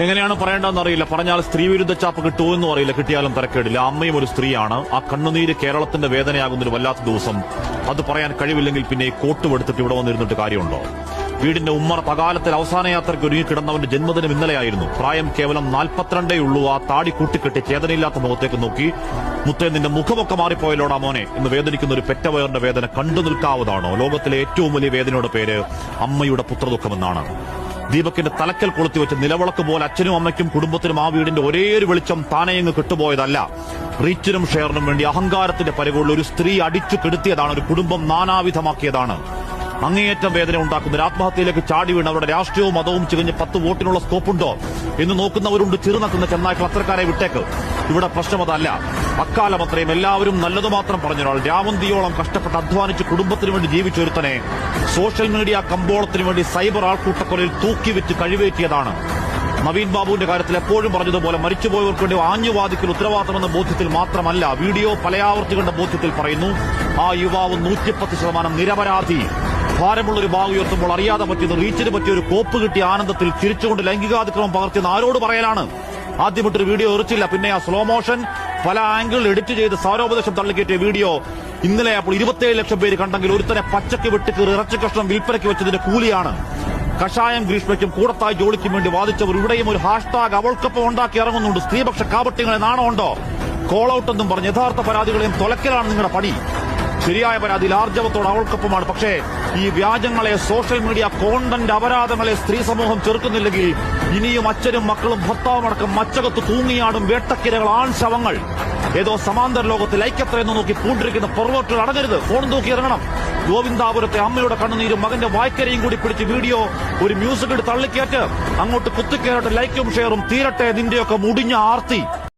എങ്ങനെയാണ് പറയേണ്ടതെന്ന് അറിയില്ല. പറഞ്ഞാൽ സ്ത്രീവിരുദ്ധ ചാപ്പ് കിട്ടുമെന്നും അറിയില്ല. കിട്ടിയാലും തരക്കേടില്ല. അമ്മയും ഒരു സ്ത്രീയാണ്. ആ കണ്ണുനീര് കേരളത്തിന്റെ വേദനയാകുന്നൊരു വല്ലാത്ത ദിവസം. അത് പറയാൻ കഴിവില്ലെങ്കിൽ പിന്നെ ഈ കോട്ടുമെടുത്തിട്ട് ഇവിടെ വന്നിരുന്നിട്ട് കാര്യമുണ്ടോ? വീടിന്റെ ഉമ്മറ പകാലത്തിൽ അവസാന യാത്രയ്ക്ക് ഒരുങ്ങിക്കിടന്നവന്റെ ജന്മദിനം ഇന്നലെയായിരുന്നു. പ്രായം കേവലം 42 ഉള്ളൂ. ആ താടി കൂട്ടിക്കെട്ടി ചേതനയില്ലാത്ത മുഖത്തേക്ക് നോക്കി, മുത്തേ നിന്റെ മുഖമൊക്കെ മാറിപ്പോയല്ലോടാ മോനെ എന്ന് വേദനിക്കുന്ന ഒരു പെറ്റവയറിന്റെ വേദന കണ്ടു നിൽക്കാവുന്നതാണോ? ലോകത്തിലെ ഏറ്റവും വലിയ വേദനയുടെ പേര് അമ്മയുടെ പുത്രദുഃഖമെന്നാണ്. ദീപകിന്റെ തലക്കൽ കൊളുത്തിവെച്ച് നിലവിളക്ക് പോലെ അച്ഛനും അമ്മയ്ക്കും കുടുംബത്തിനും ആ വീടിന്റെ ഒരേ ഒരു വെളിച്ചം താനെയങ്ങ് കിട്ടുപോയതല്ല. റീച്ചിനും ഷെയറിനും വേണ്ടി അഹങ്കാരത്തിന്റെ പരികുള്ള ഒരു സ്ത്രീ അടിച്ചു കെടുത്തിയതാണ്. ഒരു കുടുംബം നാനാവിധമാക്കിയതാണ്. അങ്ങേയറ്റം വേദന ഉണ്ടാക്കുന്ന ഒരു ആത്മഹത്യയിലേക്ക് ചാടി വീണ് അവരുടെ രാഷ്ട്രീയവും മതവും ചികഞ്ഞ് 10 വോട്ടിനുള്ള സ്കോപ്പുണ്ടോ എന്ന് നോക്കുന്നവരുണ്ട്. ചെറുനക്കുന്ന ചെന്നായ്ക്കൾ അത്തരക്കാരെ വിട്ടേക്ക്. ഇവിടെ പ്രശ്നം അതല്ല. അക്കാലം അത്രയും എല്ലാവരും നല്ലത് മാത്രം പറഞ്ഞൊരാൾ രാവന്തിയോളം കഷ്ടപ്പെട്ട് അധ്വാനിച്ച് കുടുംബത്തിന് വേണ്ടി ജീവിച്ചൊരുത്തനെ സോഷ്യൽ മീഡിയ കമ്പോളത്തിന് വേണ്ടി സൈബർ ആൾക്കൂട്ടക്കൊലയിൽ തൂക്കിവിറ്റ് കഴിവേറ്റിയതാണ്. നവീൻ ബാബുവിന്റെ കാര്യത്തിൽ എപ്പോഴും പറഞ്ഞതുപോലെ മരിച്ചുപോയവർക്ക് വേണ്ടി ആഞ്ഞുവാദിക്കൽ ഉത്തരവാദിത്തമെന്ന ബോധ്യത്തിൽ മാത്രമല്ല, വീഡിയോ പലയാവർത്തി കണ്ട ബോധ്യത്തിൽ പറയുന്നു. ആ യുവാവ് 110% നിരപരാധി. ഭാരമുള്ളൊരു ബാഗ് ഉയർത്തുമ്പോൾ അറിയാതെ പറ്റിയത് റീച്ചിന് പറ്റിയ ഒരു കോപ്പ് കിട്ടിയ ആനന്ദത്തിൽ ചിരിച്ചുകൊണ്ട് ലൈംഗികാതിക്രമം പകർത്തിയെന്ന് ആരോട് പറയലാണ്? ആദ്യമിട്ടൊരു വീഡിയോ എറിച്ചില്ല. പിന്നെ ആ സ്ലോ മോഷൻ പല ആംഗിളിൽ എഡിറ്റ് ചെയ്ത് സാരോപദേശം തള്ളിക്കയറ്റിയ വീഡിയോ ഇന്നലെ അപ്പോൾ 27 ലക്ഷം പേര് കണ്ടെങ്കിൽ ഒരുത്തനെ പച്ചക്ക് വെട്ടിക്കീറി ഇറച്ചി കഷ്ണം വിൽപ്പനയ്ക്ക് വെച്ചതിന്റെ കൂലിയാണ്. കഷായം ഗ്രീഷ്മയ്ക്കും കൂടത്തായി ജോലിക്കും വേണ്ടി വാദിച്ചവർ ഇവിടെയും ഒരു ഹാഷ്ടാഗ് അവൾക്കൊപ്പം ഉണ്ടാക്കി ഇറങ്ങുന്നുണ്ട്. സ്ത്രീപക്ഷ കാപട്യങ്ങളെ നാണമുണ്ടോ? കോൾ ഔട്ട് എന്നും പറഞ്ഞ് യഥാർത്ഥ പരാതികളെയും തൊലക്കലാണ് നിങ്ങളുടെ പണി. ശരിയായ പരാതിയിൽ ആർജവത്തോട് അവൾക്കൊപ്പമാണ്. പക്ഷേ ഈ വ്യാജങ്ങളെ, സോഷ്യൽ മീഡിയ കോണ്ടന്റ് അപരാധങ്ങളെ സ്ത്രീ സമൂഹം ചെറുക്കുന്നില്ലെങ്കിൽ ഇനിയും അച്ഛനും മക്കളും ഭർത്താവുമടക്കം മച്ചകത്ത് തൂങ്ങിയാടും വേട്ടക്കിരകൾ, ആൺ ശവങ്ങൾ. ഏതോ സമാന്തര ലോകത്തിൽ ഐക്യത്രയെന്ന് നോക്കി പൂണ്ടിരിക്കുന്ന പൊറവോട്ടുകൾ അടങ്ങരുത്. ഫോൺ നോക്കി ഇറങ്ങണം. ഗോവിന്ദാപുരത്തെ അമ്മയുടെ കണ്ണുനീരും മകന്റെ വായ്ക്കരയും കൂടി പിടിച്ച് വീഡിയോ ഒരു മ്യൂസിക് എടുത്ത് തള്ളിക്കയറ്റ്. അങ്ങോട്ട് കുത്തിക്കയറട്ടെ ലൈക്കും ഷെയറും. തീരട്ടെ നിന്റെയൊക്കെ മുടിഞ്ഞ ആർത്തി.